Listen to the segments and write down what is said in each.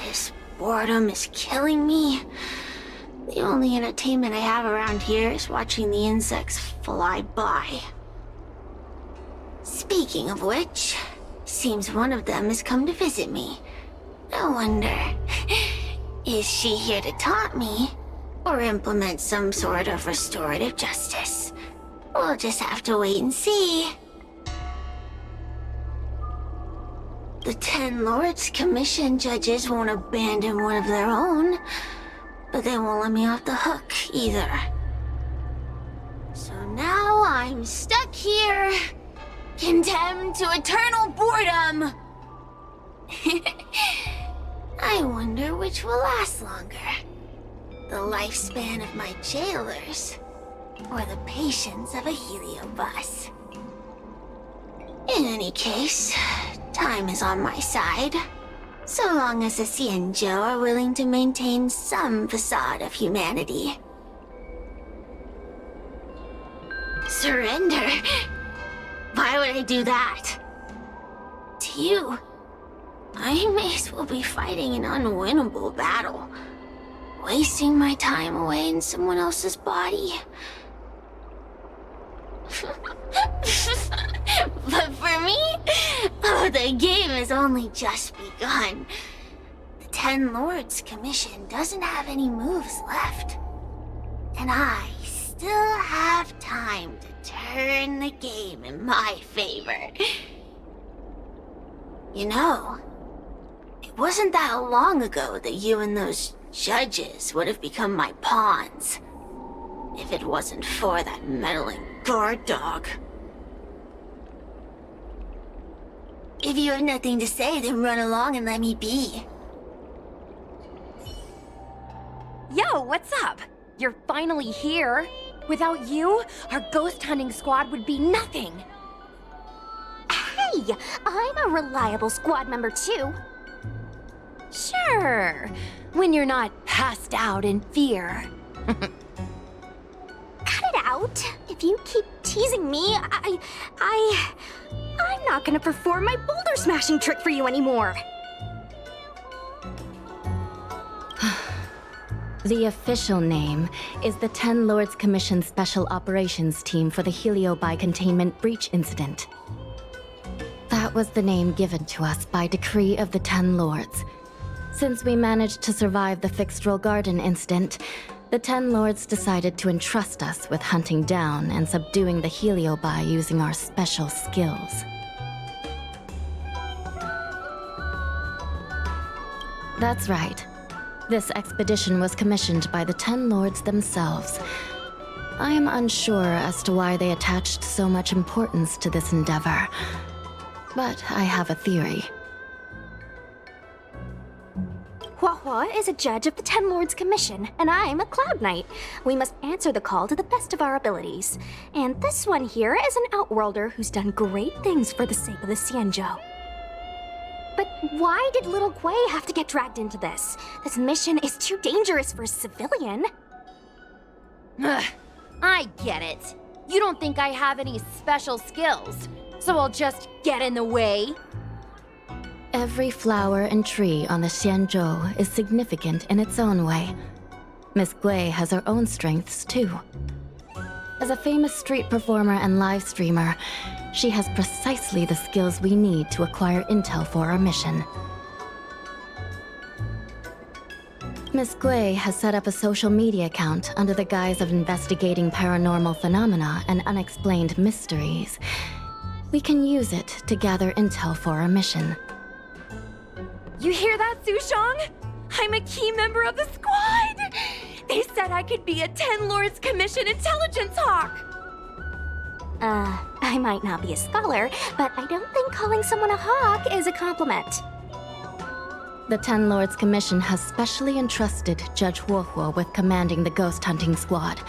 This boredom is killing me. The only entertainment I have around here is watching the insects fly by. Speaking of which, seems one of them has come to visit me. I wonder, is she here to taunt me, or implement some sort of restorative justice? We'll just have to wait and see. The 10 Lords Commission judges won't abandon one of their own, but they won't let me off the hook either. So now I'm stuck here, condemned to eternal boredom. I wonder which will last longer. The lifespan of my jailers, or the patience of a heliobus. In any case, time is on my side, so long as the Xianzhou are willing to maintain some facade of humanity. Surrender? Why would I do that? To you, I may as well be fighting an unwinnable battle, wasting my time away in someone else's body. But for me, the game has only just begun. The 10 Lords Commission doesn't have any moves left. And I still have time to turn the game in my favor. You know, it wasn't that long ago that you and those judges would have become my pawns. If it wasn't for that meddling guard dog. If you have nothing to say, then run along and let me be. Yo, what's up? You're finally here. Without you, our ghost hunting squad would be nothing. Hey, I'm a reliable squad member too. Sure, when you're not passed out in fear. Cut it out. If you keep teasing me, I'm not gonna perform my boulder smashing trick for you anymore. The official name is the 10 Lords Commission Special Operations Team for the Heliobi Containment Breach Incident. That was the name given to us by decree of the 10 Lords. Since we managed to survive the Fixedral Garden incident, the 10 Lords decided to entrust us with hunting down and subduing the Heliobi using our special skills. That's right. This expedition was commissioned by the 10 Lords themselves. I am unsure as to why they attached so much importance to this endeavor, but I have a theory. Hua is a judge of the 10 Lords Commission, and I'm a Cloud Knight. We must answer the call to the best of our abilities. And this one here is an Outworlder who's done great things for the sake of the Xianzhou. But why did little Gui have to get dragged into this? This mission is too dangerous for a civilian. Ugh, I get it. You don't think I have any special skills, so I'll just get in the way? Every flower and tree on the Xianzhou is significant in its own way. Miss Gui has her own strengths, too. As a famous street performer and live streamer, she has precisely the skills we need to acquire intel for our mission. Miss Gui has set up a social media account under the guise of investigating paranormal phenomena and unexplained mysteries. We can use it to gather intel for our mission. You hear that, Sushong? I'm a key member of the squad! They said I could be a 10 Lords Commission intelligence hawk! I might not be a scholar, but I don't think calling someone a hawk is a compliment. The Ten Lords Commission has specially entrusted Judge Huohuo with commanding the ghost hunting squad,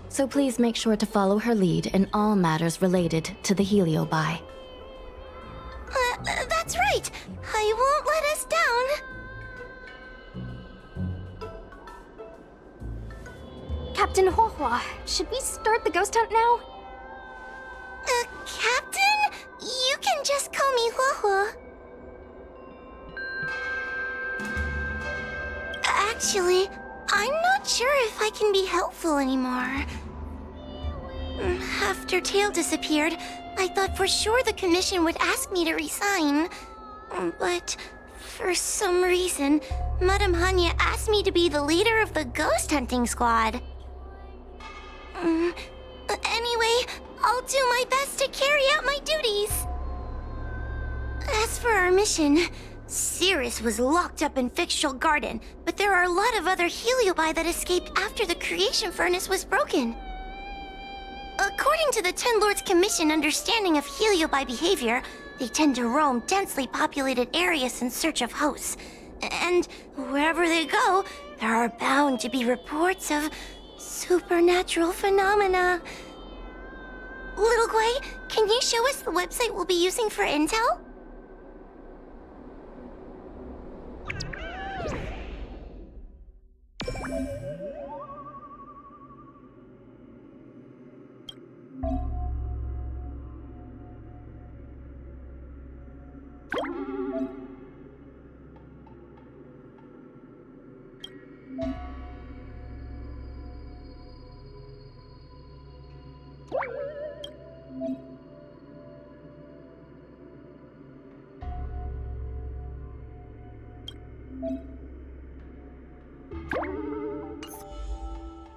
so please make sure to follow her lead in all matters related to the Heliobi. That's right. I won't let us down. Captain Huohua, should we start the ghost hunt now? Captain? You can just call me Huohuo. Actually, I'm not sure if I can be helpful anymore. After Tail disappeared, I thought for sure the commission would ask me to resign. But for some reason, Madame Hanya asked me to be the leader of the ghost hunting squad. Anyway, I'll do my best to carry out my duties. As for our mission, Cirrus was locked up in Fictional Garden, but there are a lot of other Heliobi that escaped after the creation furnace was broken. According to the Ten Lords Commission understanding of Heliobi behavior, they tend to roam densely populated areas in search of hosts. And wherever they go, there are bound to be reports of supernatural phenomena. Little Guay, can you show us the website we'll be using for intel?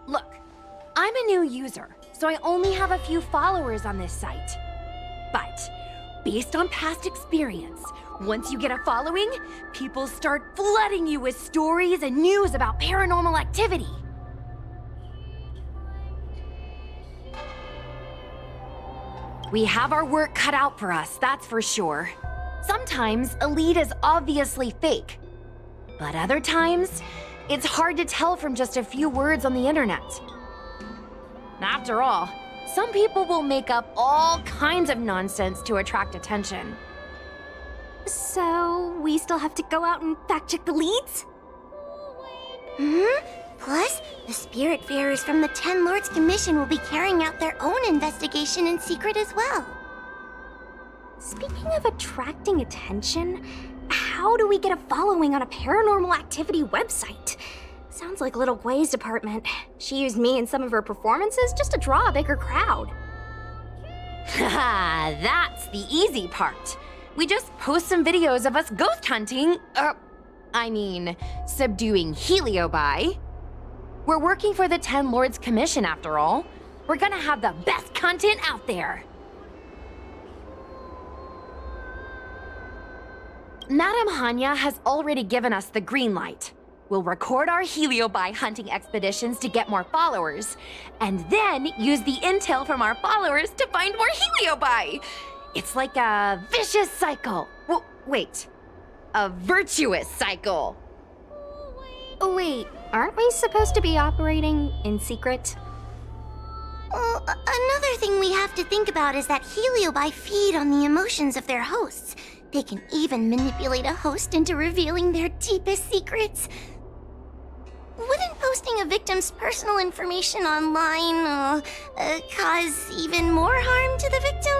Look, I'm a new user, so I only have a few followers on this site. But, based on past experience, once you get a following, people start flooding you with stories and news about paranormal activity. We have our work cut out for us, that's for sure. Sometimes a lead is obviously fake, but other times, it's hard to tell from just a few words on the internet. After all, some people will make up all kinds of nonsense to attract attention. So, we still have to go out and fact-check the leads? Plus, the Spiritfarers from the Ten Lords Commission will be carrying out their own investigation in secret as well. Speaking of attracting attention, how do we get a following on a paranormal activity website? Sounds like Little Guay's department. She used me in some of her performances just to draw a bigger crowd. Haha, that's the easy part. We just post some videos of us ghost hunting, subduing Heliobi. We're working for the Ten Lords Commission after all. We're gonna have the best content out there. Madame Hanya has already given us the green light. We'll record our Heliobi hunting expeditions to get more followers, and then use the intel from our followers to find more Heliobi. It's like a vicious cycle. Wait, a virtuous cycle. Oh wait, aren't we supposed to be operating in secret? Well, another thing we have to think about is that Heliobi feed on the emotions of their hosts. They can even manipulate a host into revealing their deepest secrets. Wouldn't posting a victim's personal information online cause even more harm to the victim?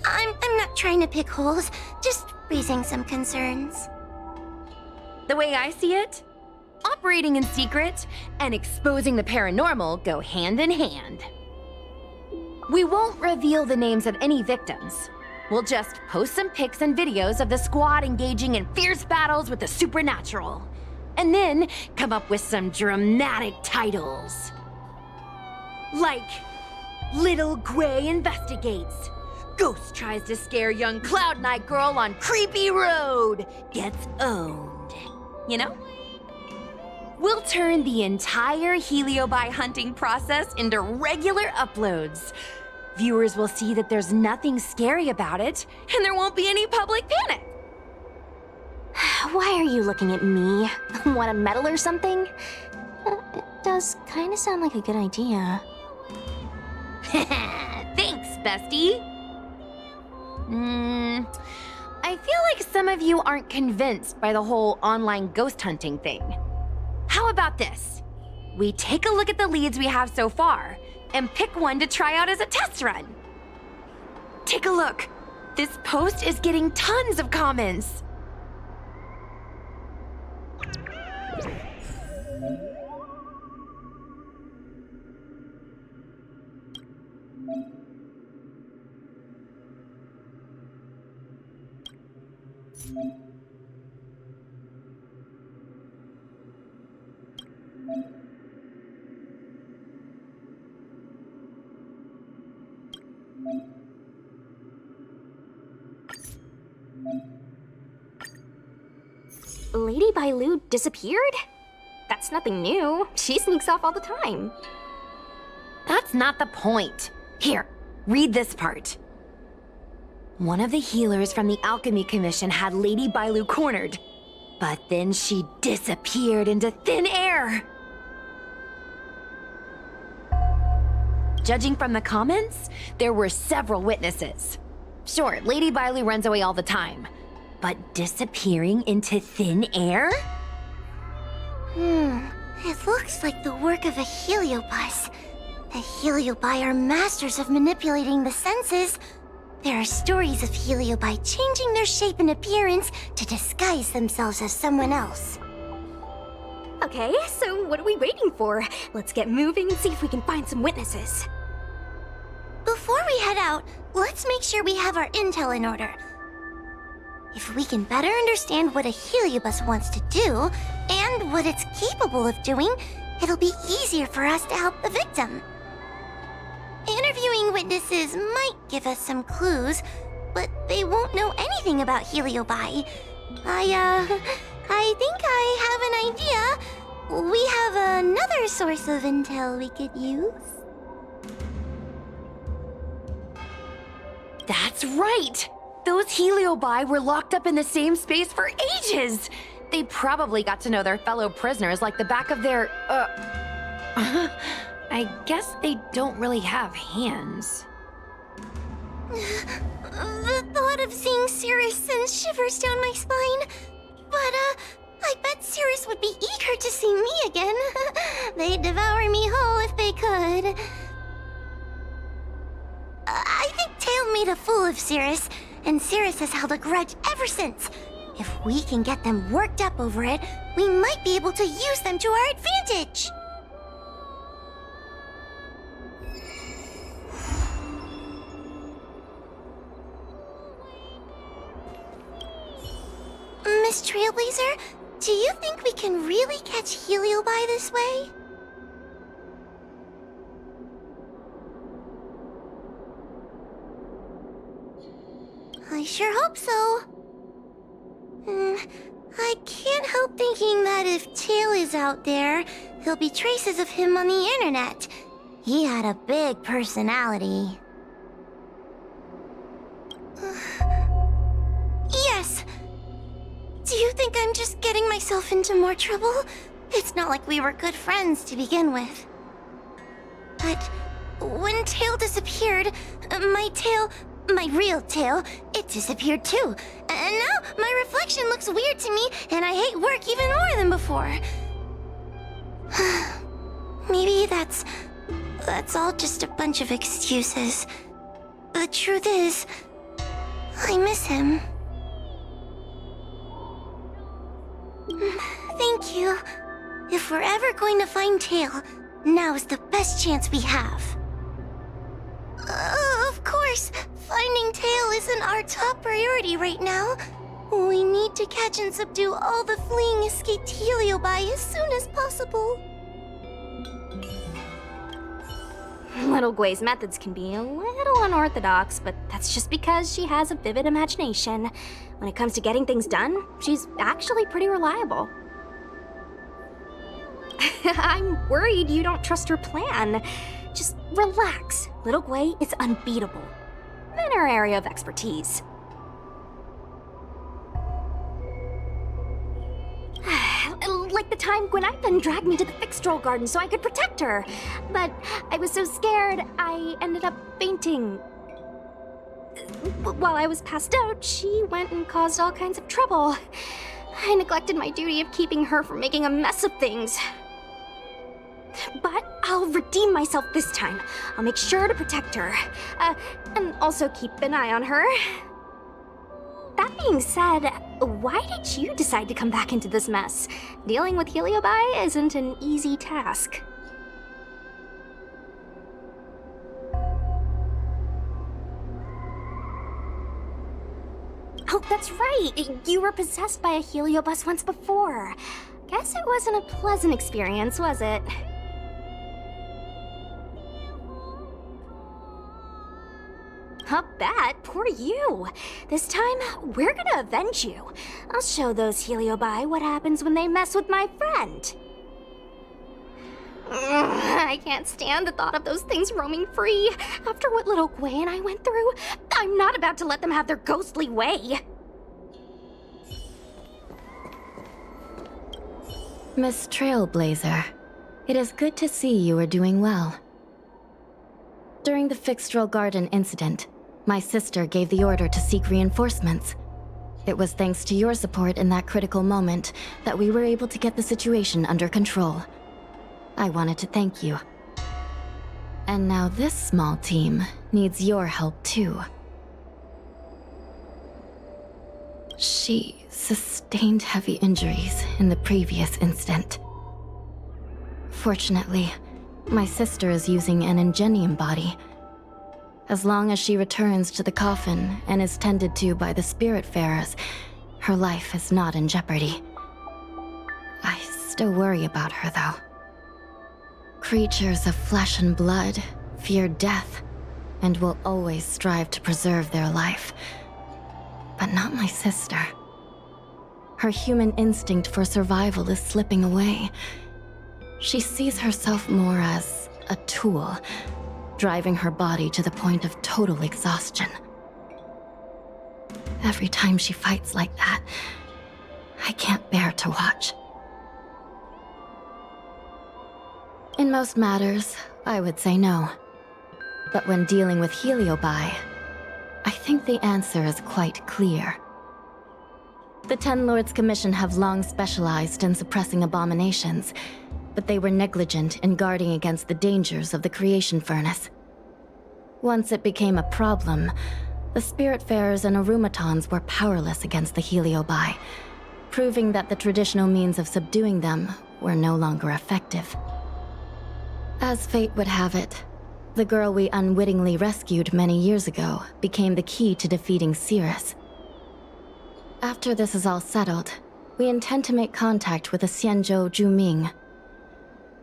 I'm not trying to pick holes, just raising some concerns. The way I see it, operating in secret and exposing the paranormal go hand in hand. We won't reveal the names of any victims. We'll just post some pics and videos of the squad engaging in fierce battles with the supernatural. And then come up with some dramatic titles. Like, Little Guay Investigates. Ghost tries to scare young Cloud Knight girl on creepy road. Gets owned. You know? We'll turn the entire Heliobi hunting process into regular uploads. Viewers will see that there's nothing scary about it, and there won't be any public panic. Why are you looking at me? Want a medal or something? It does kind of sound like a good idea. Thanks, bestie. I feel like some of you aren't convinced by the whole online ghost hunting thing. How about this? We take a look at the leads we have so far and pick one to try out as a test run. Take a look. This post is getting tons of comments. Lady Bailu disappeared? That's nothing new. She sneaks off all the time. That's not the point. Here, read this part. One of the healers from the Alchemy Commission had Lady Bailu cornered, but then she disappeared into thin air. Judging from the comments, there were several witnesses. Sure, Lady Bailu runs away all the time, but disappearing into thin air? It looks like the work of a heliobus. The heliobi are masters of manipulating the senses. There are stories of heliobi changing their shape and appearance to disguise themselves as someone else. Okay, so what are we waiting for? Let's get moving and see if we can find some witnesses. Before we head out, let's make sure we have our intel in order. If we can better understand what a heliobus wants to do, and what it's capable of doing, it'll be easier for us to help the victim. Interviewing witnesses might give us some clues, but they won't know anything about heliobi. I think I have an idea. We have another source of intel we could use. That's right! Those heliobi were locked up in the same space for ages! They probably got to know their fellow prisoners like the back of their, I guess they don't really have hands. The thought of seeing Cirrus sends shivers down my spine. But, I bet Cirrus would be eager to see me again. They'd devour me whole if they could. I think Tail made a fool of Cirrus, and Cirrus has held a grudge ever since. If we can get them worked up over it, we might be able to use them to our advantage. Miss Trailblazer, do you think we can really catch heliobi this way? I sure hope so. I can't help thinking that if Tail is out there, there'll be traces of him on the internet. He had a big personality. Yes! Do you think I'm just getting myself into more trouble? It's not like we were good friends to begin with. But when Tail disappeared, my real tail, it disappeared too. And now my reflection looks weird to me, and I hate work even more than before. Maybe that's all just a bunch of excuses. The truth is, I miss him. Thank you. If we're ever going to find Tail, now is the best chance we have. Of course, finding Tail isn't our top priority right now. We need to catch and subdue all the fleeing escaped heliobi as soon as possible. Little Gui's methods can be a little unorthodox, but that's just because she has a vivid imagination. When it comes to getting things done, she's actually pretty reliable. I'm worried you don't trust her plan. Just relax. Little Gui is unbeatable in her area of expertise. Like the time Gwen dragged me to the Fixtroll Garden so I could protect her. But I was so scared, I ended up fainting. While I was passed out, she went and caused all kinds of trouble. I neglected my duty of keeping her from making a mess of things. But I'll redeem myself this time. I'll make sure to protect her. And also keep an eye on her. That being said, why did you decide to come back into this mess? Dealing with Heliobi isn't an easy task. Oh, that's right! You were possessed by a Heliobus once before. Guess it wasn't a pleasant experience, was it? I'll bet. Poor you. This time, we're gonna avenge you. I'll show those Heliobi what happens when they mess with my friend. I can't stand the thought of those things roaming free. After what little Gwei and I went through, I'm not about to let them have their ghostly way. Miss Trailblazer, it is good to see you are doing well. During the Fixtroll Garden incident, my sister gave the order to seek reinforcements. It was thanks to your support in that critical moment that we were able to get the situation under control. I wanted to thank you. And now this small team needs your help too. She sustained heavy injuries in the previous incident. Fortunately, my sister is using an Ingenium body. As long as she returns to the coffin and is tended to by the Spiritfarers, her life is not in jeopardy. I still worry about her, though. Creatures of flesh and blood fear death and will always strive to preserve their life. But not my sister. Her human instinct for survival is slipping away. She sees herself more as a tool, driving her body to the point of total exhaustion. Every time she fights like that, I can't bear to watch. In most matters, I would say no. But when dealing with Heliobi, I think the answer is quite clear. The Ten Lords Commission have long specialized in suppressing abominations, but they were negligent in guarding against the dangers of the creation furnace. Once it became a problem, the Spiritfarers and Arumatons were powerless against the Heliobi, proving that the traditional means of subduing them were no longer effective. As fate would have it, the girl we unwittingly rescued many years ago became the key to defeating Cirrus. After this is all settled, we intend to make contact with the Xianzhou Juming.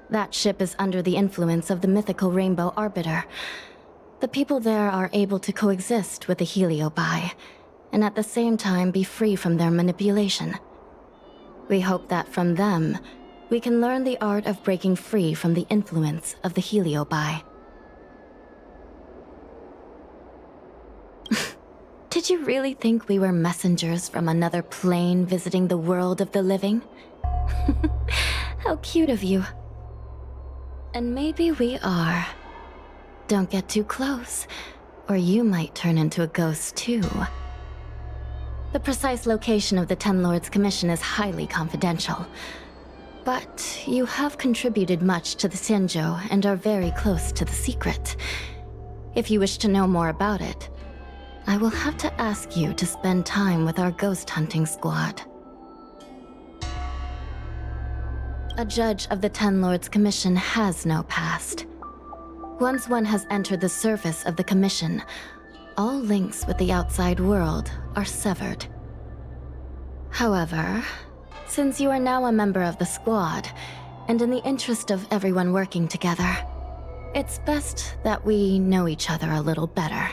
That ship is under the influence of the mythical Rainbow Arbiter. The people there are able to coexist with the Heliobi, and at the same time be free from their manipulation. We hope that from them, we can learn the art of breaking free from the influence of the Heliobi. Did you really think we were messengers from another plane visiting the world of the living? How cute of you. And maybe we are. Don't get too close, or you might turn into a ghost too. The precise location of the Ten Lords Commission is highly confidential. But you have contributed much to the Xianzhou and are very close to the secret. If you wish to know more about it, I will have to ask you to spend time with our ghost hunting squad. A judge of the Ten Lords Commission has no past. Once one has entered the service of the Commission, all links with the outside world are severed. However, since you are now a member of the squad, and in the interest of everyone working together, it's best that we know each other a little better.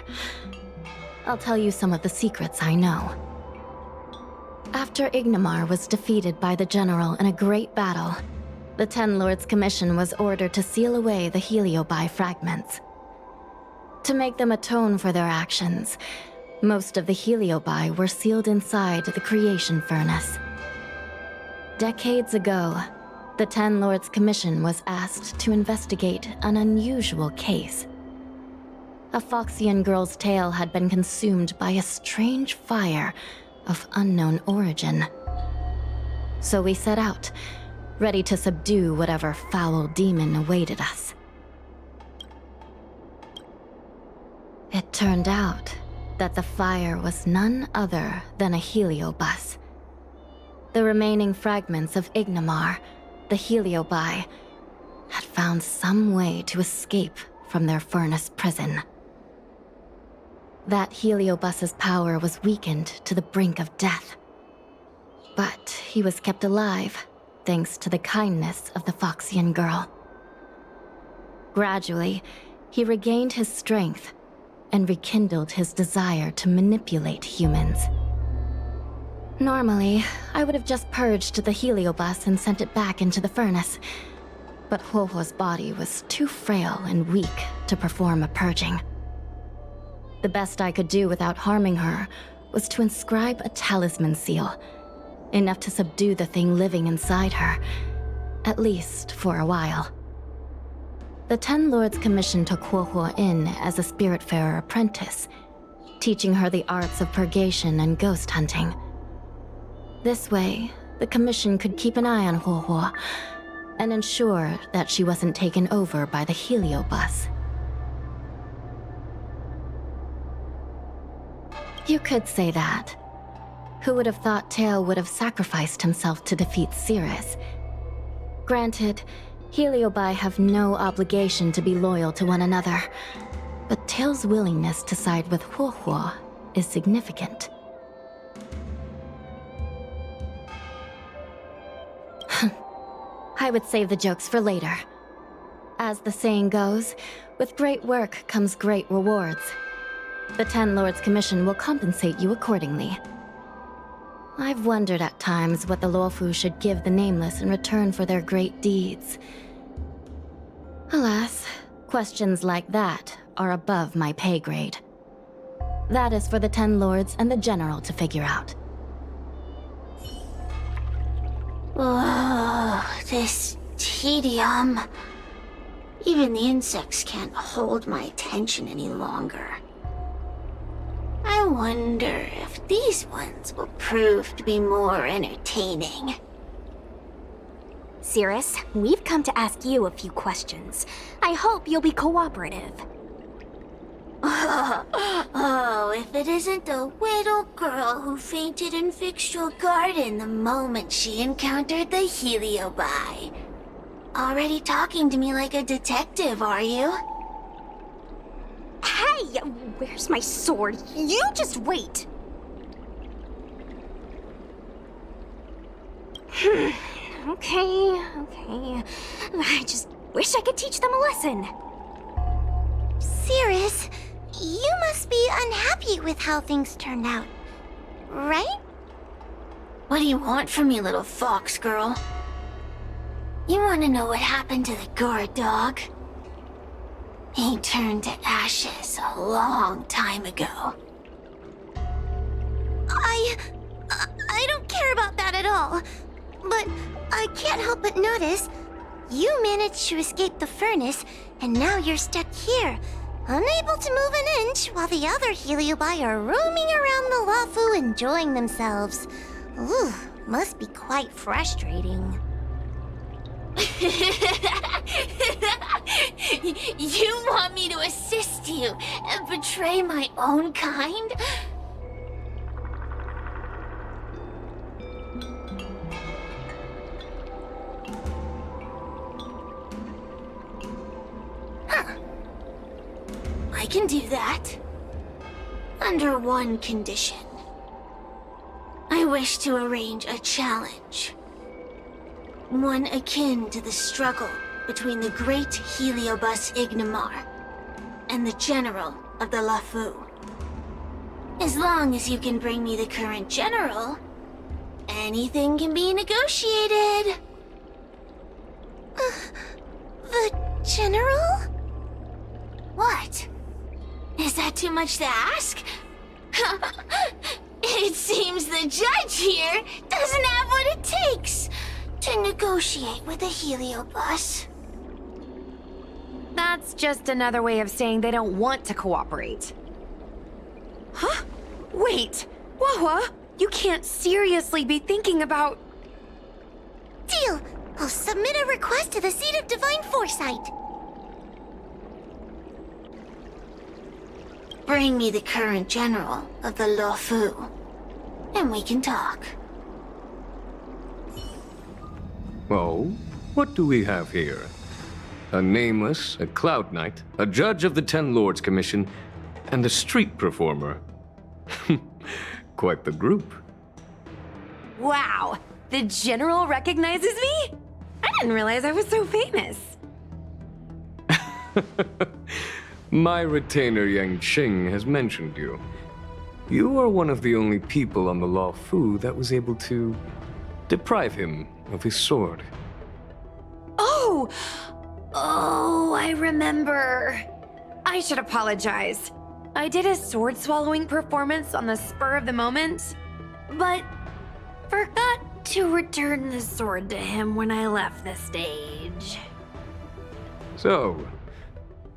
I'll tell you some of the secrets I know. After Ignamar was defeated by the General in a great battle, the Ten Lords Commission was ordered to seal away the Heliobi fragments. To make them atone for their actions, most of the Heliobi were sealed inside the creation furnace. Decades ago, the Ten Lords Commission was asked to investigate an unusual case. A Foxian girl's tail had been consumed by a strange fire of unknown origin. So we set out, ready to subdue whatever foul demon awaited us. It turned out that the fire was none other than a heliobus. The remaining fragments of Ignimar, the Heliobi, had found some way to escape from their furnace prison. That heliobus's power was weakened to the brink of death. But he was kept alive thanks to the kindness of the Foxian girl. Gradually, he regained his strength and rekindled his desire to manipulate humans. Normally, I would have just purged the heliobus and sent it back into the furnace, but Huohuo's body was too frail and weak to perform a purging. The best I could do without harming her was to inscribe a talisman seal, enough to subdue the thing living inside her, at least for a while. The Ten Lords Commission took Huohuo in as a Spiritfarer apprentice, teaching her the arts of purgation and ghost hunting. This way, the Commission could keep an eye on Huohuo and ensure that she wasn't taken over by the heliobus. You could say that. Who would have thought Tale would have sacrificed himself to defeat Cirrus? Granted, Heliobi have no obligation to be loyal to one another, but Tale's willingness to side with Huohuo is significant. I would save the jokes for later. As the saying goes, with great work comes great rewards. The Ten Lords Commission will compensate you accordingly. I've wondered at times what the Luofu should give the Nameless in return for their great deeds. Alas, questions like that are above my pay grade. That is for the Ten Lords and the General to figure out. Oh, this tedium. Even the insects can't hold my attention any longer. I wonder if these ones will prove to be more entertaining. Cirrus, we've come to ask you a few questions. I hope you'll be cooperative. Oh, if it isn't the little girl who fainted in Victual Garden the moment she encountered the Heliobi. Already talking to me like a detective, are you? Hey, where's my sword? You just wait. Okay. I just wish I could teach them a lesson. Cirrus, you must be unhappy with how things turned out, right? What do you want from me, little fox girl? You want to know what happened to the guard dog? He turned to ashes a long time ago. I don't care about that at all. But I can't help but notice you managed to escape the furnace, and now you're stuck here, unable to move an inch while the other Heliobi are roaming around the Luofu enjoying themselves. Ooh, must be quite frustrating. You want me to assist you and betray my own kind? Huh. I can do that. Under one condition. I wish to arrange a challenge. One akin to the struggle between the great Heliobus Ignimar and the general of the Luofu. As long as you can bring me the current general, anything can be negotiated. The general? What? Is that too much to ask? It seems the judge here doesn't have what it takes. to negotiate with the Heliobus. That's just another way of saying they don't want to cooperate. Huh? Wait, Wawa, you can't seriously be thinking about... Deal! I'll submit a request to the Seat of Divine Foresight. Bring me the current general of the Luofu, and we can talk. Oh, what do we have here? A nameless, a cloud knight, a judge of the Ten Lords Commission, and a street performer. Quite the group. Wow, the general recognizes me? I didn't realize I was so famous. My retainer Yang Qing has mentioned you. You are one of the only people on the Luofu that was able to deprive him of his sword. Oh, I remember. I should apologize. I did a sword-swallowing performance on the spur of the moment, but forgot to return the sword to him when I left the stage. So,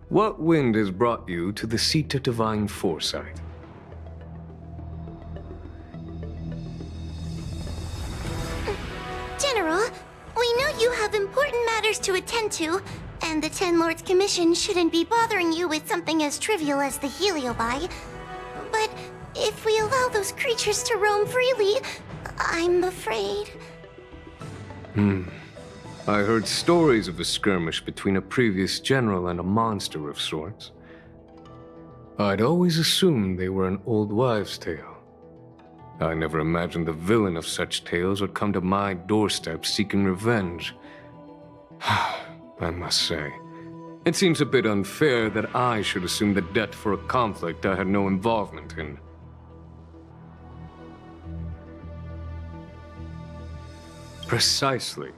what wind has brought you to the Seat of Divine Foresight? General, we know you have important matters to attend to, and the Ten Lords Commission shouldn't be bothering you with something as trivial as the Heliobi. But if we allow those creatures to roam freely, I'm afraid... I heard stories of a skirmish between a previous general and a monster of sorts. I'd always assumed they were an old wives' tale. I never imagined the villain of such tales would come to my doorstep seeking revenge. I must say, it seems a bit unfair that I should assume the debt for a conflict I had no involvement in. Precisely.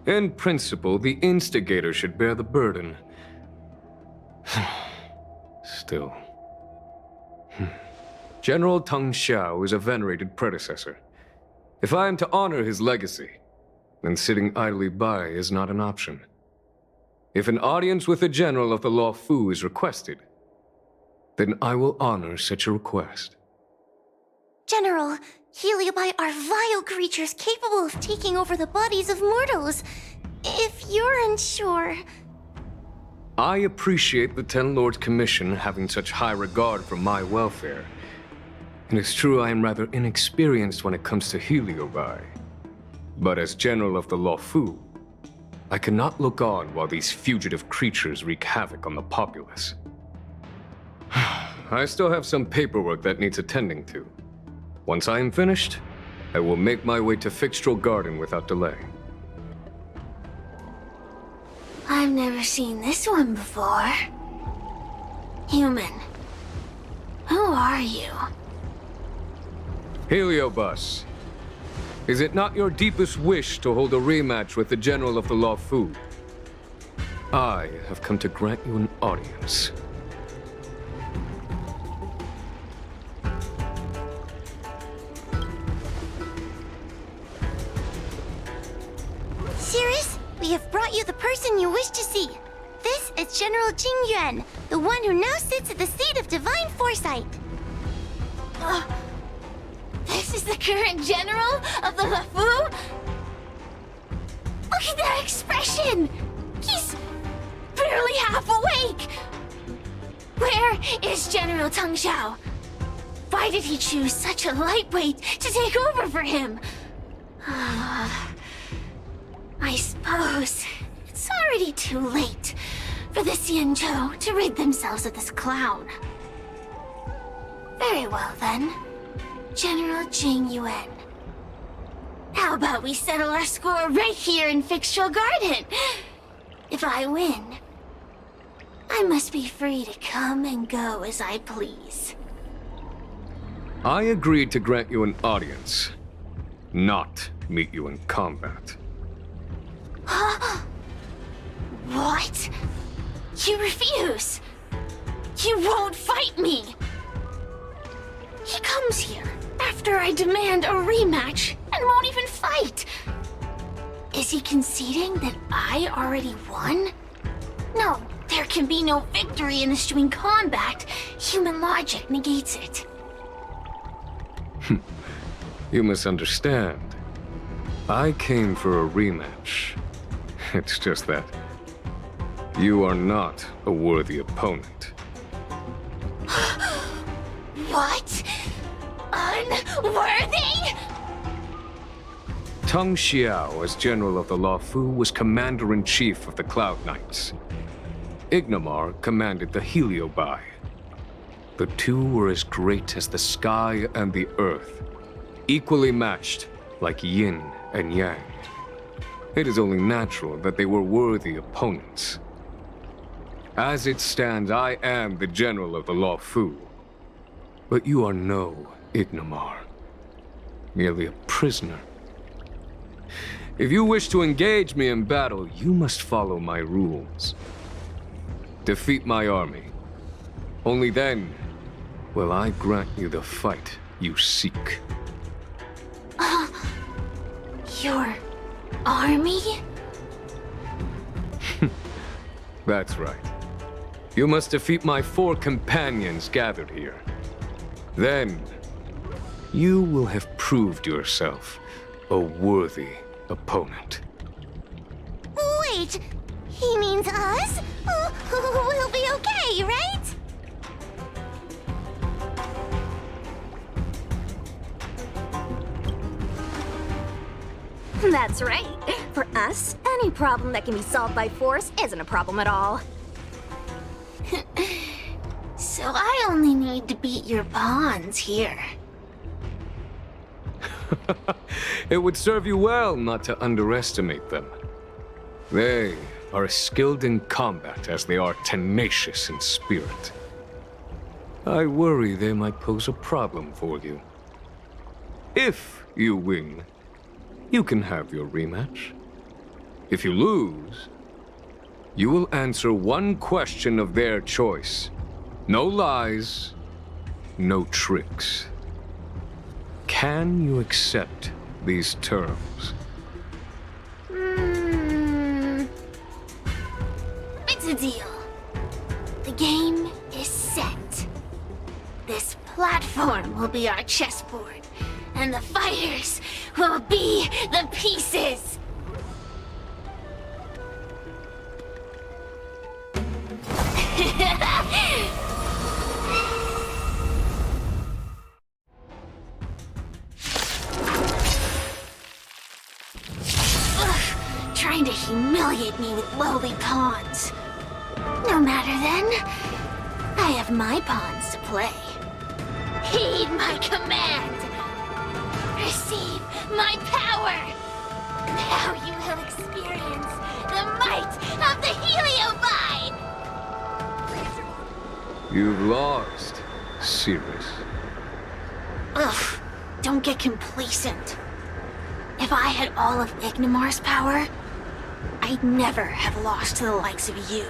In principle, the instigator should bear the burden. Still. General Teng Xiao is a venerated predecessor. If I am to honor his legacy, then sitting idly by is not an option. If an audience with the general of the Luofu is requested, then I will honor such a request. General, Heliobi are vile creatures capable of taking over the bodies of mortals. If you're unsure... I appreciate the Ten Lords Commission having such high regard for my welfare. It is true I am rather inexperienced when it comes to Heliobi. But as General of the Luofu, I cannot look on while these fugitive creatures wreak havoc on the populace. I still have some paperwork that needs attending to. Once I am finished, I will make my way to Fixtral Garden without delay. I've never seen this one before. Human. Who are you? Heliobus, is it not your deepest wish to hold a rematch with the General of the Luofu? I have come to grant you an audience. Cirrus, we have brought you the person you wish to see. This is General Jing Yuan, the one who now sits at the Seat of Divine Foresight. This is the current general of the Luofu? Look at that expression! He's barely half awake! Where is General Teng Xiao? Why did he choose such a lightweight to take over for him? I suppose it's already too late for the Xianzhou to rid themselves of this clown. Very well then, General Jing Yuan. How about we settle our score right here in Fixtral Garden? If I win, I must be free to come and go as I please. I agreed to grant you an audience, not meet you in combat. What? You refuse? You won't fight me? He comes here after I demand a rematch and won't even fight. Is Is he conceding that I already won? No, there can be no victory in eschewing combat. Human logic negates it. You misunderstand. I came for a rematch. It's just that you are not a worthy opponent. What? Unworthy? Teng Xiao, as General of the Luofu, was Commander-in-Chief of the Cloud Knights. Ignomar commanded the Heliobai. The two were as great as the sky and the earth, equally matched like yin and yang. It is only natural that they were worthy opponents. As it stands, I am the General of the Luofu. But you are no Ignomar, merely a prisoner. If you wish to engage me in battle, you must follow my rules. Defeat my army. Only then will I grant you the fight you seek. Your army? That's right. You must defeat my 4 companions gathered here. Then, you will have proved yourself a worthy opponent. Wait, he means us? We'll be okay, right? That's right. For us, any problem that can be solved by force isn't a problem at all. So I only need to beat your pawns here. It would serve you well not to underestimate them. They are as skilled in combat as they are tenacious in spirit. I worry they might pose a problem for you. If you win, you can have your rematch. If you lose, you will answer one question of their choice. No lies, no tricks. Can you accept these terms? It's a deal. The game is set. This platform will be our chessboard, and the fighters will be the pieces. Trying to humiliate me with lowly pawns. No matter then. I have my pawns to play. Heed my command. Receive my power. Now you will experience the might of the Heliobi. You've lost, Cirrus. Ugh, don't get complacent. If I had all of Ignomar's power, I'd never have lost to the likes of you.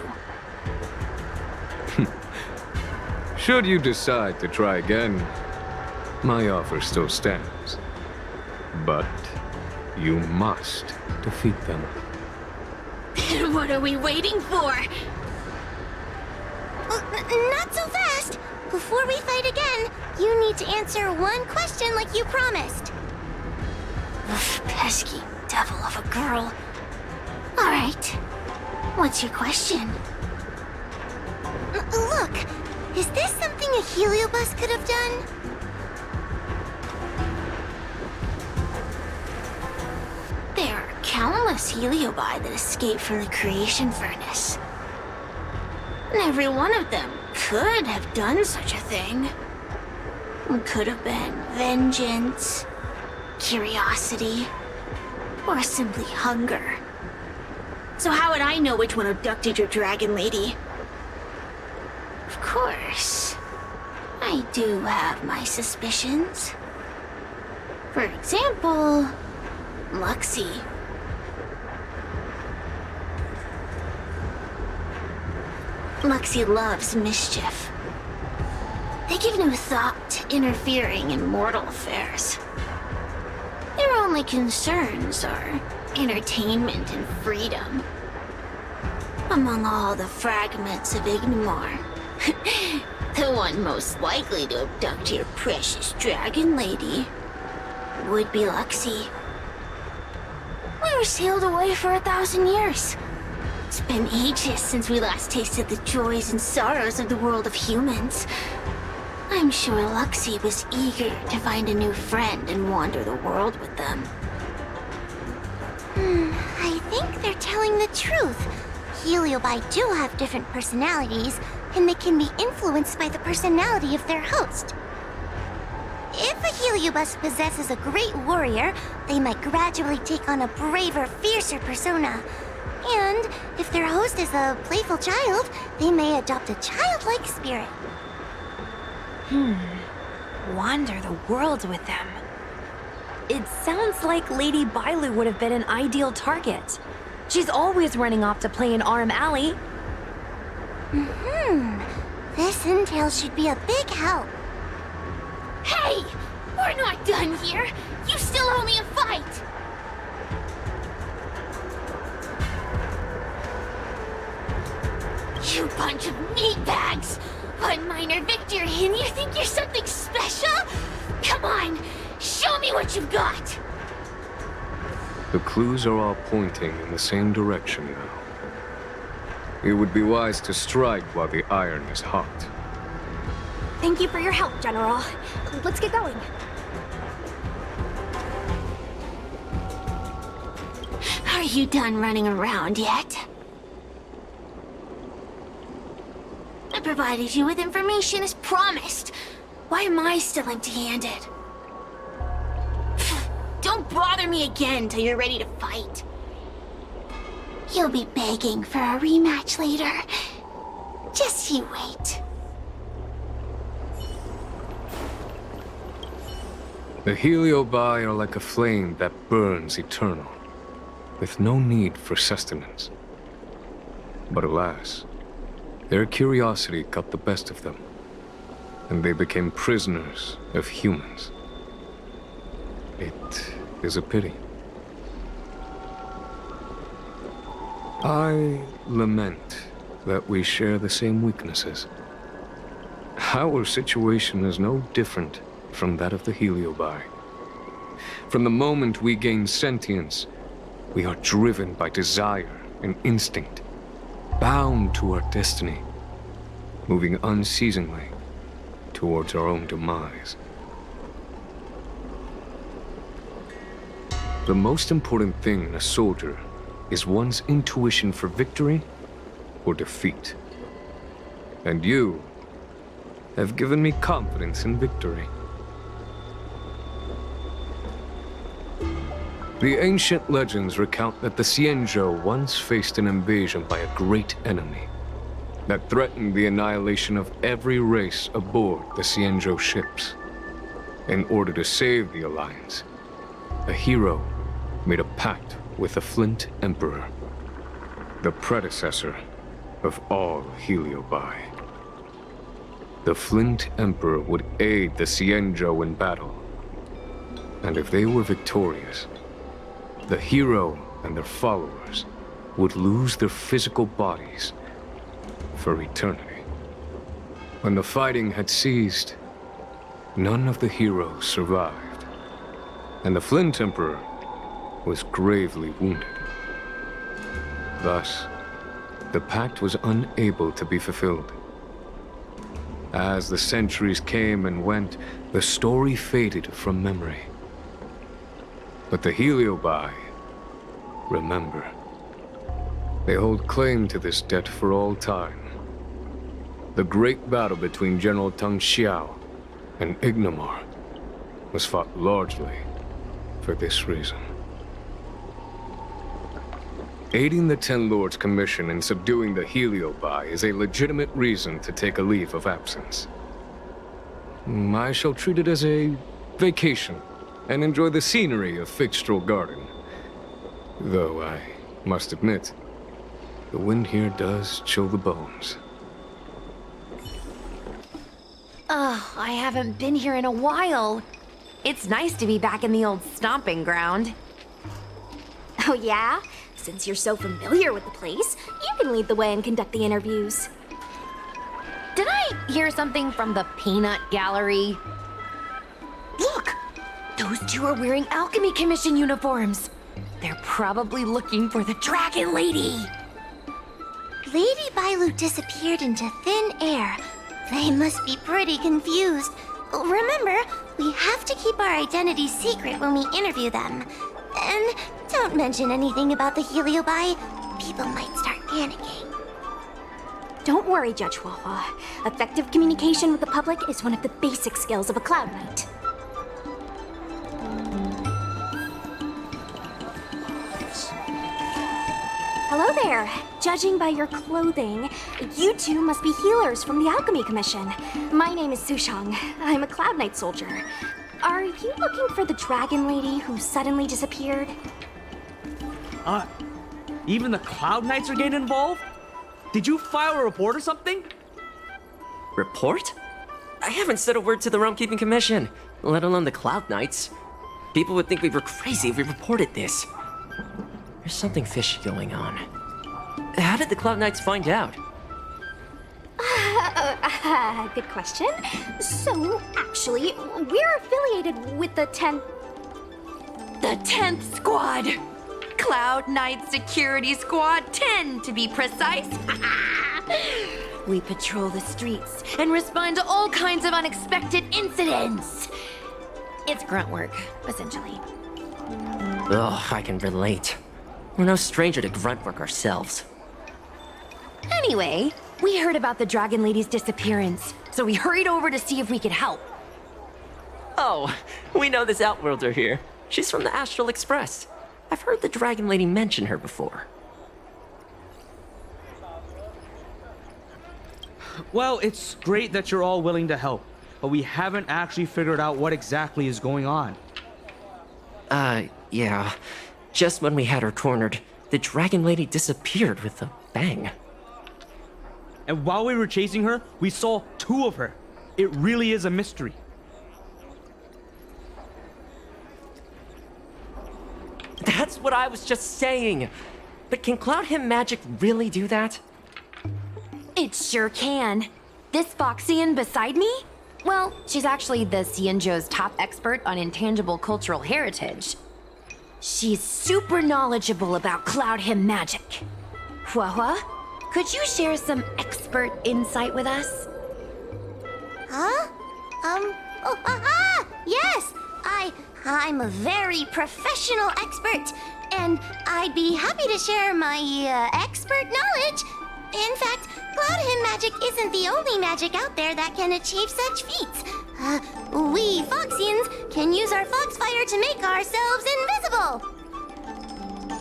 Should you decide to try again, my offer still stands. But you must defeat them. What are we waiting for? Not so fast. Before we fight again, you need to answer one question like you promised. Ugh, pesky devil of a girl. All right. What's your question? Look, is this something a Heliobus could have done? There are countless Heliobi that escaped from the creation furnace. And every one of them could have done such a thing. It could have been vengeance, curiosity, or simply hunger. So how would I know which one abducted your dragon lady? Of course, I do have my suspicions. For example, Luxie. Luxie loves mischief. They give no thought to interfering in mortal affairs. Their only concerns are entertainment and freedom. Among all the fragments of Ignimar, the one most likely to abduct your precious dragon lady would be Luxie. We were sealed away for 1,000 years. It's been ages since we last tasted the joys and sorrows of the world of humans. I'm sure Luxie was eager to find a new friend and wander the world with them. I think they're telling the truth. Heliobi do have different personalities, and they can be influenced by the personality of their host. If a Heliobus possesses a great warrior, they might gradually take on a braver, fiercer persona. And if their host is a playful child, they may adopt a childlike spirit. Wander the world with them. It sounds like Lady Bailu would have been an ideal target. She's always running off to play in Arm Alley. This intel should be a big help. Hey! We're not done here! You still owe me a fight! You bunch of meatbags! One minor victory and you think you're something special? Come on! Show me what you've got! The clues are all pointing in the same direction now. It would be wise to strike while the iron is hot. Thank you for your help, General. Let's get going. Are you done running around yet? I provided you with information as promised. Why am I still empty-handed? Don't bother me again till you're ready to fight. You'll be begging for a rematch later. Just you wait. The Heliobi are like a flame that burns eternal, with no need for sustenance. But alas, their curiosity got the best of them, and they became prisoners of humans. It is a pity. I lament that we share the same weaknesses. Our situation is no different from that of the Heliobi. From the moment we gain sentience, we are driven by desire and instinct, bound to our destiny, moving unceasingly towards our own demise. The most important thing in a soldier is one's intuition for victory or defeat. And you have given me confidence in victory. The ancient legends recount that the Xianzhou once faced an invasion by a great enemy that threatened the annihilation of every race aboard the Xianzhou ships. In order to save the Alliance, a hero made a pact with the Flint Emperor, the predecessor of all Heliobi. The Flint Emperor would aid the Xianzhou in battle, and if they were victorious, the hero and their followers would lose their physical bodies for eternity. When the fighting had ceased, none of the heroes survived, and the Flint Emperor was gravely wounded. Thus, the pact was unable to be fulfilled. As the centuries came and went, the story faded from memory. But the Heliobi remember. They hold claim to this debt for all time. The great battle between General Tang Xiao and Ignimar was fought largely for this reason. Aiding the Ten Lords' Commission in subduing the Heliobi is a legitimate reason to take a leave of absence. I shall treat it as a vacation and enjoy the scenery of Fixtral Garden. Though I must admit, the wind here does chill the bones. Oh, I haven't been here in a while. It's nice to be back in the old stomping ground. Oh yeah? Since you're so familiar with the place, you can lead the way and conduct the interviews. Did I hear something from the Peanut Gallery? Look! Those two are wearing Alchemy Commission uniforms. They're probably looking for the Dragon Lady. Lady Bailu disappeared into thin air. They must be pretty confused. Remember, we have to keep our identities secret when we interview them. And don't mention anything about the Heliobi. People might start panicking. Don't worry, Judge Huahua. Effective communication with the public is one of the basic skills of a Cloud Knight. Hello there. Judging by your clothing, you two must be healers from the Alchemy Commission. My name is Sushang. I'm a Cloud Knight soldier. Are you looking for the Dragon Lady who suddenly disappeared? Even the Cloud Knights are getting involved? Did you file a report or something? Report? I haven't said a word to the Realm Keeping Commission, let alone the Cloud Knights. People would think we were crazy if we reported this. There's something fishy going on. How did the Cloud Knights find out? Good question. So, actually, we're affiliated with the 10th... The 10th Squad! Cloud Knight Security Squad 10, to be precise. We patrol the streets and respond to all kinds of unexpected incidents. It's grunt work, essentially. Ugh, I can relate. We're no stranger to grunt work ourselves. Anyway, we heard about the Dragon Lady's disappearance, so we hurried over to see if we could help. Oh, we know this Outworlder here. She's from the Astral Express. I've heard the Dragon Lady mention her before. Well, it's great that you're all willing to help, but we haven't actually figured out what exactly is going on. Yeah. Just when we had her cornered, the Dragon Lady disappeared with a bang. And while we were chasing her, we saw two of her. It really is a mystery. That's what I was just saying. But can Cloud Him Magic really do that? It sure can. This Foxian beside me? Well, she's actually the Xianzhou's top expert on intangible cultural heritage. She's super knowledgeable about Cloud Him Magic. Huahua, could you share some expert insight with us? Huh? Yes! I'm a very professional expert, and I'd be happy to share my, expert knowledge. In fact, Cloud Him Magic isn't the only magic out there that can achieve such feats. We Foxians can use our Foxfire to make ourselves invisible.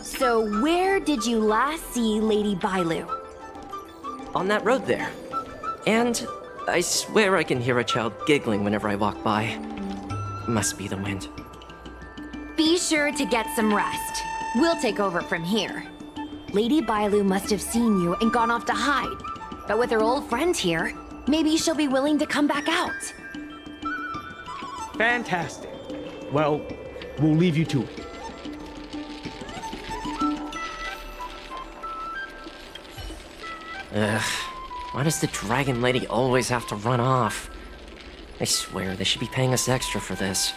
So where did you last see Lady Bailu? On that road there. And I swear I can hear a child giggling whenever I walk by. Must be the wind. Be sure to get some rest. We'll take over from here. Lady Bailu must have seen you and gone off to hide. But with her old friend here, maybe she'll be willing to come back out. Fantastic. Well, we'll leave you to it. Ugh. Why does the Dragon Lady always have to run off? I swear they should be paying us extra for this.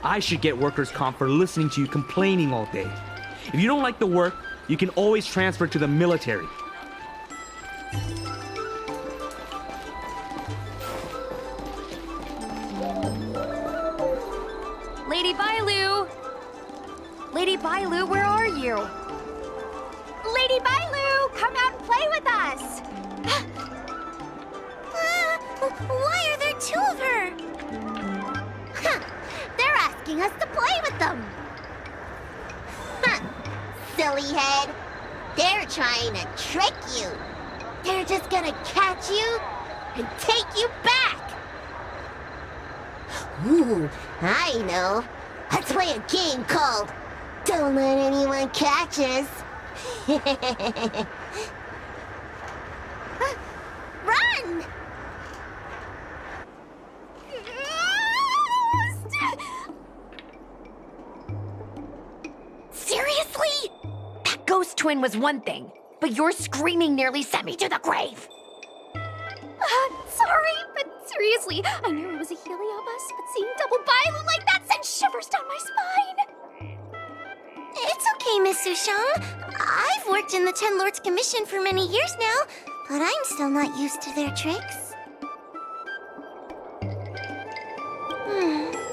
I should get workers' comp for listening to you complaining all day. If you don't like the work, you can always transfer to the military. Lady Bailu! Lady Bailu, where are you? Lady Bailu, come out and play with us! Why are there two of her? They're asking us to play with them. Silly head. They're trying to trick you. They're just gonna catch you and take you back. Ooh, I know. Let's play a game called Don't Let Anyone Catch Us. Run! youngest twin was one thing, but your screaming nearly sent me to the grave. Sorry, but seriously, I knew it was a Heliobus, but seeing double Bailu like that sent shivers down my spine. It's okay, Miss Sushang. I've worked in the Ten Lords Commission for many years now, but I'm still not used to their tricks.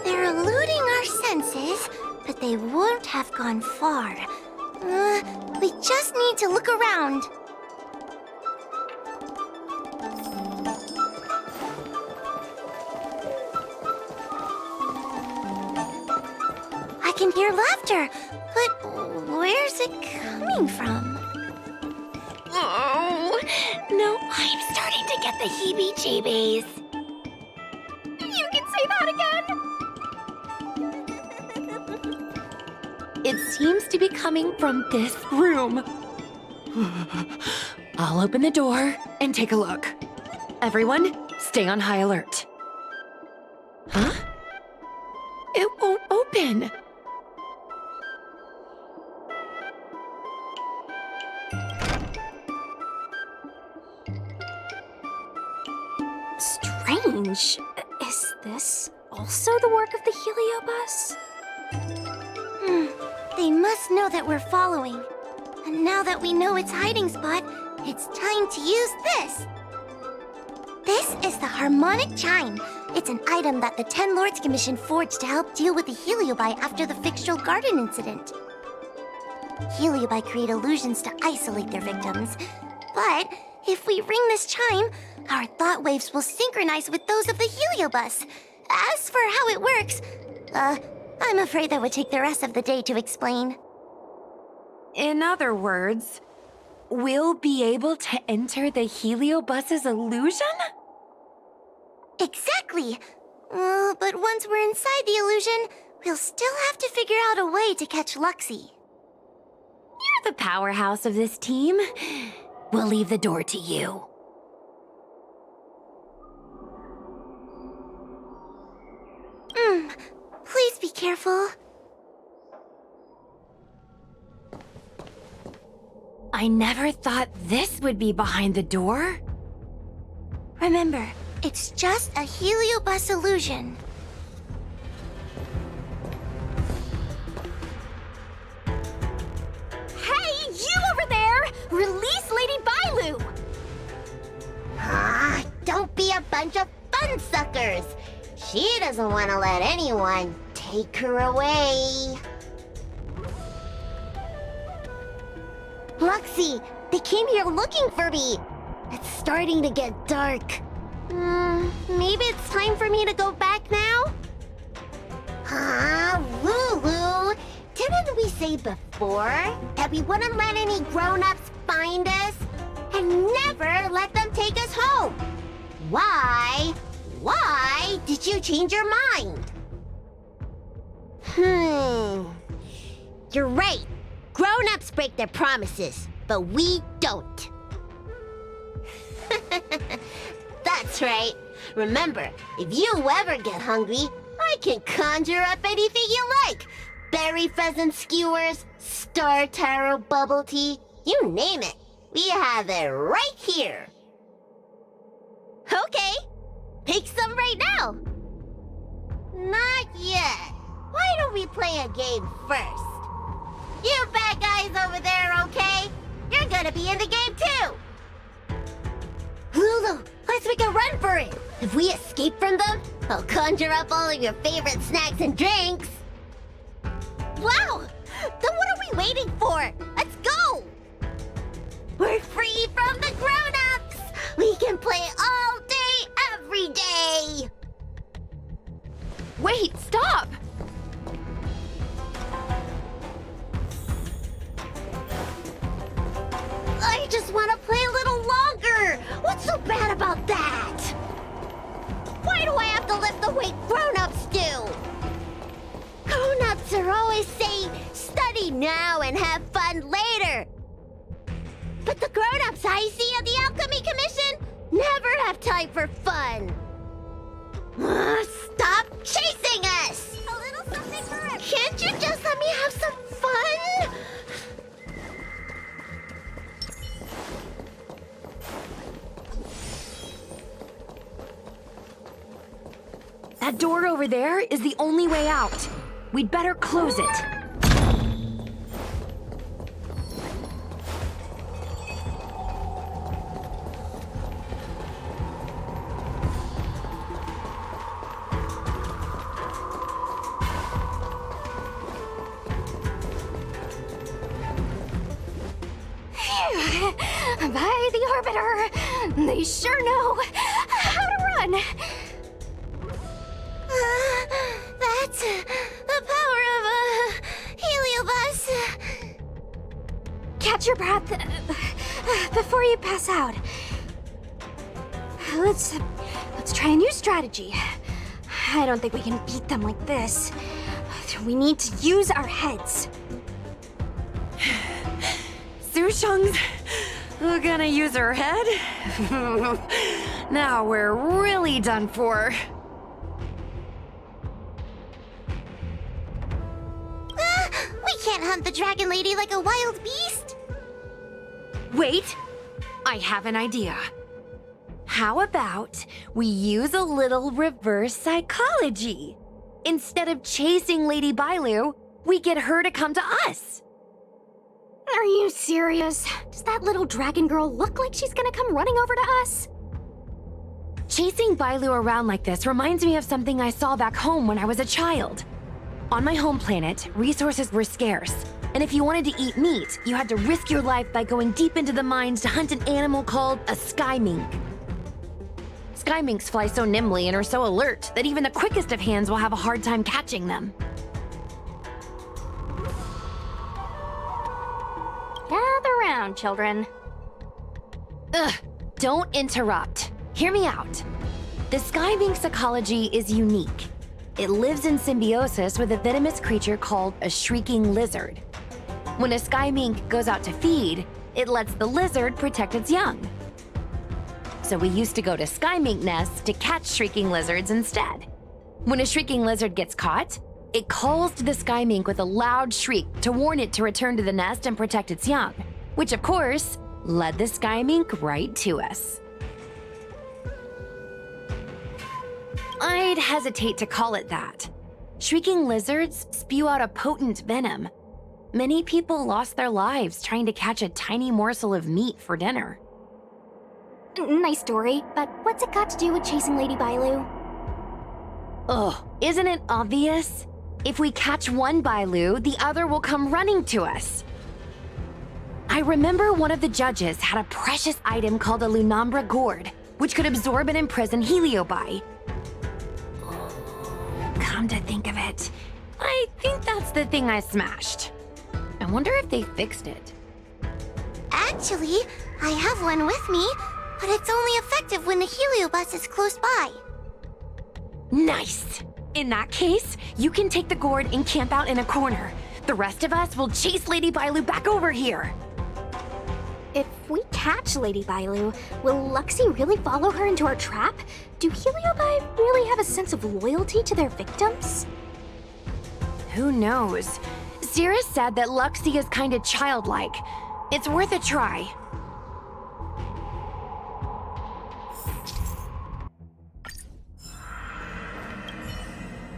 They're eluding our senses, but they won't have gone far. We just need to look around. I can hear laughter, but where's it coming from? Oh, no, I'm starting to get the heebie-jeebies. You can say that again. It seems to be coming from this room. I'll open the door and take a look. Everyone, stay on high alert. Huh? It won't open. Strange. Is this also the work of the Heliobus? They must know that we're following. And now that we know its hiding spot, it's time to use this. This is the harmonic chime. It's an item that the Ten Lords Commission forged to help deal with the Heliobi after the Fixtural Garden incident. Heliobi create illusions to isolate their victims. But if we ring this chime, our thought waves will synchronize with those of the Heliobus. As for how it works, I'm afraid that would take the rest of the day to explain. In other words, we'll be able to enter the Heliobus's illusion? Exactly. But once we're inside the illusion, we'll still have to figure out a way to catch Luxie. You're the powerhouse of this team. We'll leave the door to you. Please be careful. I never thought this would be behind the door. Remember, it's just a Heliobus illusion. Hey, you over there! Release Lady Bailu! Don't be a bunch of fun suckers. She doesn't want to let anyone take her away. Luxie, they came here looking for me. It's starting to get dark. Maybe it's time for me to go back now? Lulu, didn't we say before that we wouldn't let any grown-ups find us and never let them take us home? Why did you change your mind? You're right. Grown-ups break their promises, but we don't. That's right. Remember, if you ever get hungry, I can conjure up anything you like. Berry pheasant skewers, star taro bubble tea, you name it. We have it right here. Okay, pick some right now. Not yet. Why don't we play a game first? You bad guys over there, okay? You're gonna be in the game too. Lulu, let's make a run for it. If we escape from them, I'll conjure up all of your favorite snacks and drinks. Wow! Then what are we waiting for? Let's go! We're free from the grown-ups! We can play all day, every day! Wait, stop! I just want to play a little longer! What's so bad about that? Why do I have to lift the weight grown-ups do? Grown-ups are always saying, study now and have fun later. But the grown-ups I see at the Alchemy Commission never have time for fun. Stop chasing us! A little something for us. Can't you just let me have some fun? That door over there is the only way out. We'd better close it. By the Orbiter! They sure know how to run! That's the power of a heliobus. Catch your breath before you pass out. Let's try a new strategy. I don't think we can beat them like this. We need to use our heads. Sushung's gonna use her head? Now we're really done for. We can't hunt the dragon lady like a wild beast. Wait, I have an idea. How about we use a little reverse psychology? Instead of chasing Lady Bailu, we get her to come to us. Are you serious? Does that little dragon girl look like she's gonna come running over to us? Chasing Bailu around like this reminds me of something I saw back home when I was a child. On my home planet, resources were scarce, and if you wanted to eat meat, you had to risk your life by going deep into the mines to hunt an animal called a sky mink. Sky minks fly so nimbly and are so alert that even the quickest of hands will have a hard time catching them. Gather round, children. Ugh, don't interrupt. Hear me out. The sky mink's ecology is unique. It lives in symbiosis with a venomous creature called a shrieking lizard. When a sky mink goes out to feed, it lets the lizard protect its young. So we used to go to sky mink nests to catch shrieking lizards instead. When a shrieking lizard gets caught, it calls to the sky mink with a loud shriek to warn it to return to the nest and protect its young, which of course led the sky mink right to us. I'd hesitate to call it that. Shrieking lizards spew out a potent venom. Many people lost their lives trying to catch a tiny morsel of meat for dinner. Nice story, but what's it got to do with chasing Lady Bailu? Ugh, isn't it obvious? If we catch one Bailu, the other will come running to us. I remember one of the judges had a precious item called a Lunambra gourd, which could absorb and imprison Heliobi. Come to think of it, I think that's the thing I smashed. I wonder if they fixed it. Actually, I have one with me, but it's only effective when the heliobus is close by. Nice! In that case, you can take the gourd and camp out in a corner. The rest of us will chase Lady Bailu back over here. If we catch Lady Bailu, will Luxie really follow her into our trap? Do Heliobi really have a sense of loyalty to their victims? Who knows? Cirrus said that Luxie is kinda childlike. It's worth a try.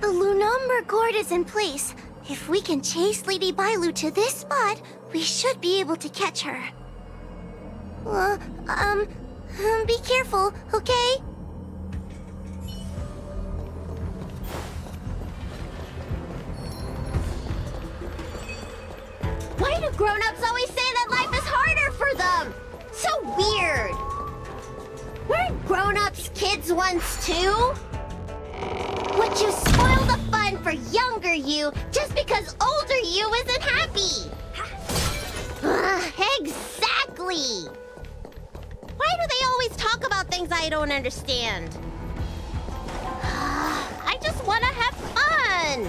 The Lunambra gourd is in place. If we can chase Lady Bailu to this spot, we should be able to catch her. Be careful, okay? Why do grown-ups always say that life is harder for them? So weird. Weren't grown-ups kids once too? Would you spoil the fun for younger you just because older you isn't happy? Exactly! Why do they always talk about things I don't understand? I just want to have fun!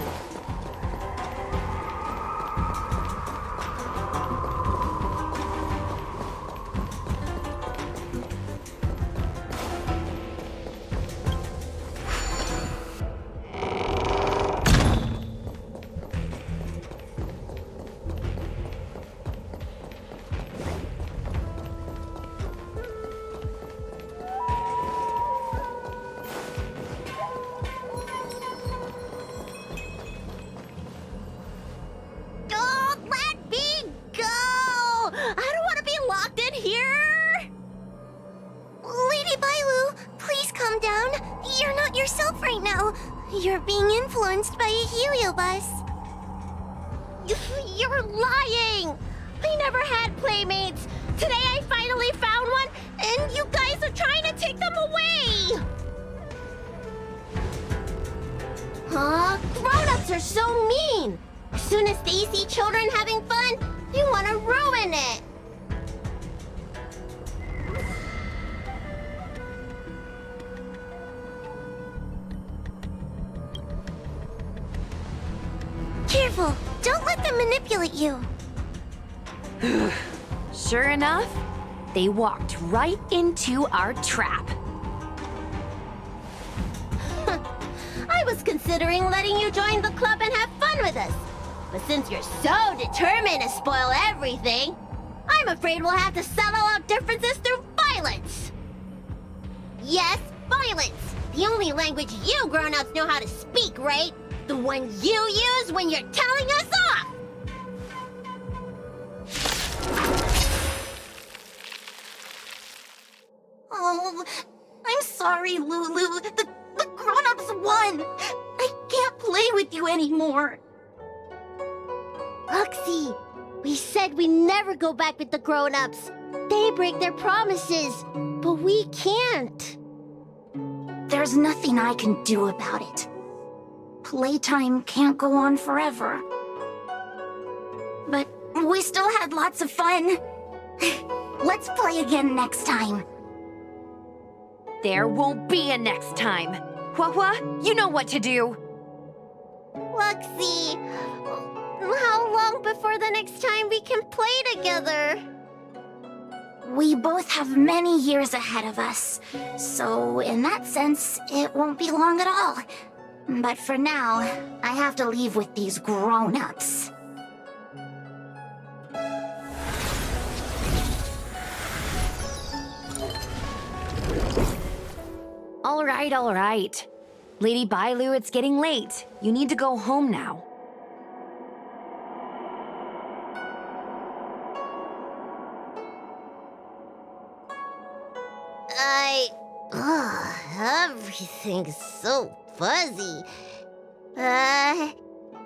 yourself right now. You're being influenced by a heliobus. You're lying! I never had playmates. Today I finally found one, and you guys are trying to take them away! Huh? Grown-ups are so mean! As soon as they see children having fun, they want to ruin it! Careful! Don't let them manipulate you! Sure enough, they walked right into our trap. I was considering letting you join the club and have fun with us. But since you're so determined to spoil everything, I'm afraid we'll have to settle out differences through violence. Yes, violence. The only language you grown-ups know how to speak, right? The one you use when you're telling us off! Oh, I'm sorry, Lulu. The grown-ups won. I can't play with you anymore. Luxie, we said we never go back with the grown-ups. They break their promises, but we can't. There's nothing I can do about it. Playtime can't go on forever. But we still had lots of fun. Let's play again next time. There won't be a next time. Hua, you know what to do. Luxie, how long before the next time we can play together? We both have many years ahead of us, so in that sense, it won't be long at all. But for now, I have to leave with these grown-ups. All right. Lady Bailu, it's getting late. You need to go home now. Everything's so fuzzy.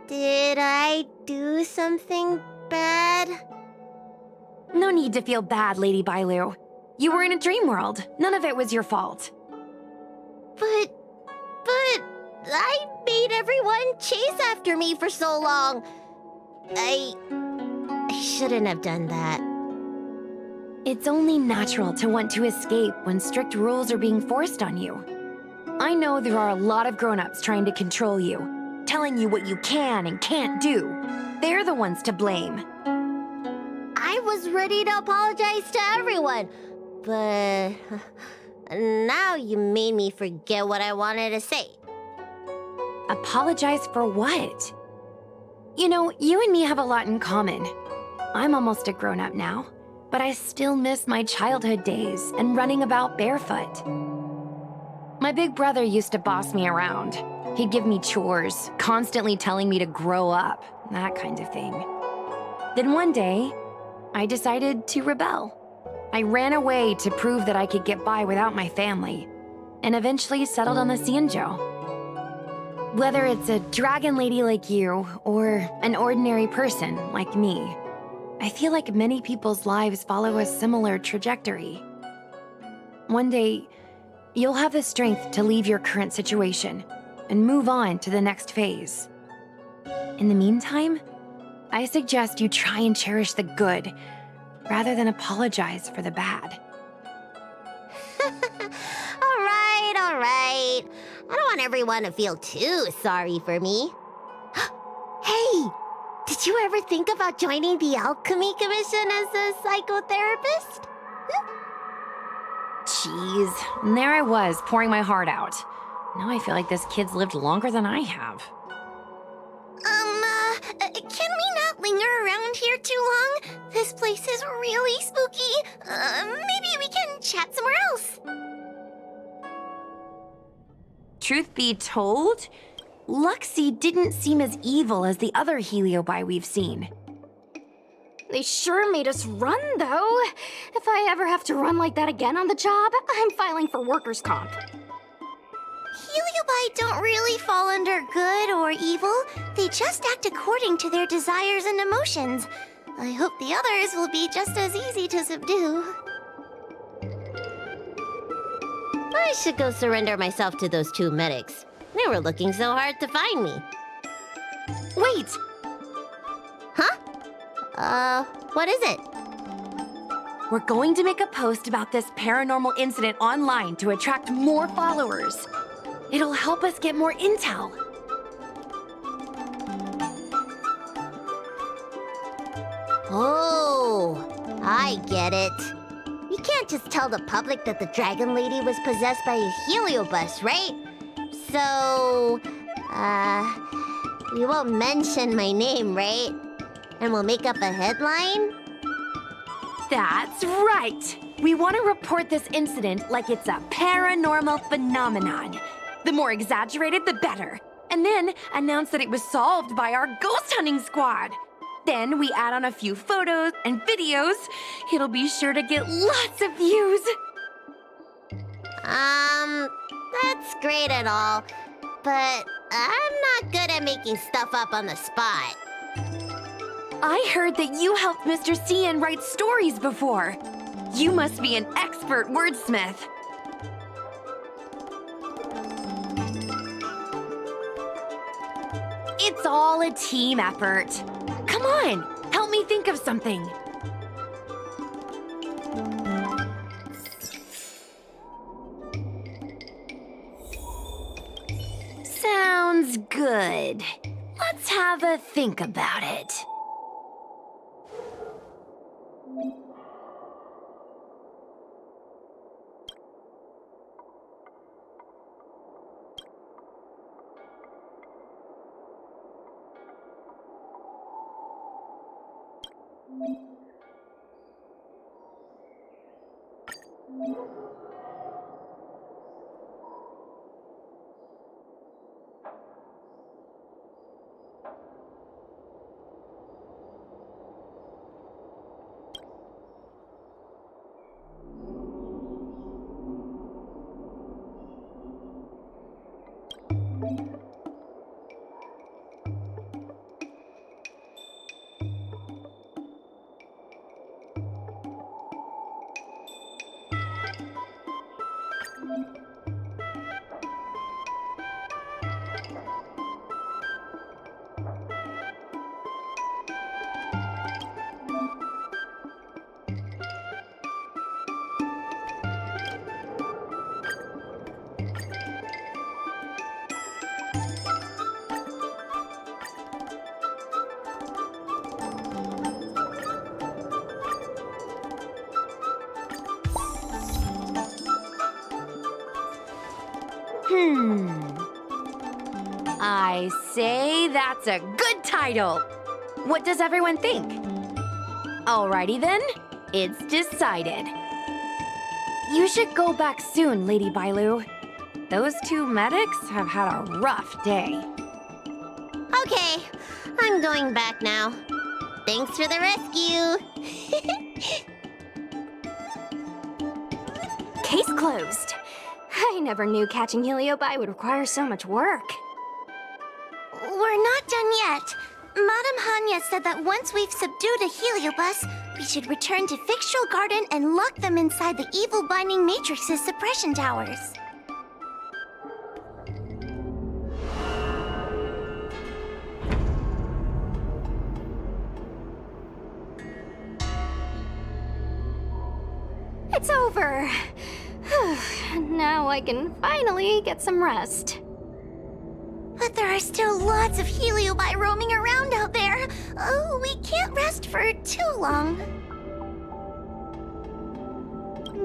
Did I do something bad? No need to feel bad, Lady Bailu. You were in a dream world. None of it was your fault. But I made everyone chase after me for so long. I shouldn't have done that. It's only natural to want to escape when strict rules are being forced on you. I know there are a lot of grown-ups trying to control you, telling you what you can and can't do. They're the ones to blame. I was ready to apologize to everyone, but now you made me forget what I wanted to say. Apologize for what? You know, you and me have a lot in common. I'm almost a grown-up now, but I still miss my childhood days and running about barefoot. My big brother used to boss me around. He'd give me chores, constantly telling me to grow up, that kind of thing. Then one day, I decided to rebel. I ran away to prove that I could get by without my family, and eventually settled on the Xianzhou. Whether it's a dragon lady like you, or an ordinary person like me, I feel like many people's lives follow a similar trajectory. One day, you'll have the strength to leave your current situation and move on to the next phase. In the meantime, I suggest you try and cherish the good rather than apologize for the bad. All right. I don't want everyone to feel too sorry for me. Hey, did you ever think about joining the Alchemy Commission as a psychotherapist? Jeez, and there I was, pouring my heart out. Now I feel like this kid's lived longer than I have. Can we not linger around here too long? This place is really spooky. Maybe we can chat somewhere else. Truth be told, Luxie didn't seem as evil as the other Heliobi we've seen. They sure made us run, though. If I ever have to run like that again on the job, I'm filing for workers' comp. Heliobi don't really fall under good or evil. They just act according to their desires and emotions. I hope the others will be just as easy to subdue. I should go surrender myself to those two medics. They were looking so hard to find me. Wait! What is it? We're going to make a post about this paranormal incident online to attract more followers. It'll help us get more intel. Oh, I get it. You can't just tell the public that the Dragon Lady was possessed by a heliobus, right? So, you won't mention my name, right? And we'll make up a headline? That's right! We want to report this incident like it's a paranormal phenomenon. The more exaggerated, the better. And then announce that it was solved by our ghost hunting squad. Then we add on a few photos and videos. It'll be sure to get lots of views. That's great and all, but I'm not good at making stuff up on the spot. I heard that you helped Mr. Cian write stories before. You must be an expert wordsmith. It's all a team effort. Come on, help me think of something. Sounds good. Let's have a think about it. I say that's a good title. What does everyone think? Alrighty then, it's decided. You should go back soon, Lady Bailu. Those two medics have had a rough day. Okay, I'm going back now. Thanks for the rescue. Case closed. I never knew catching Heliobi would require so much work. We're not done yet. Madame Hanya said that once we've subdued a heliobus, we should return to Fictional Garden and lock them inside the evil binding matrix's suppression towers. It's over. Now I can finally get some rest. But there are still lots of heliobi roaming around out there. Oh, we can't rest for too long.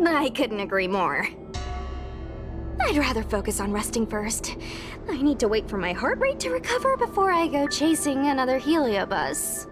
I couldn't agree more. I'd rather focus on resting first. I need to wait for my heart rate to recover before I go chasing another heliobus.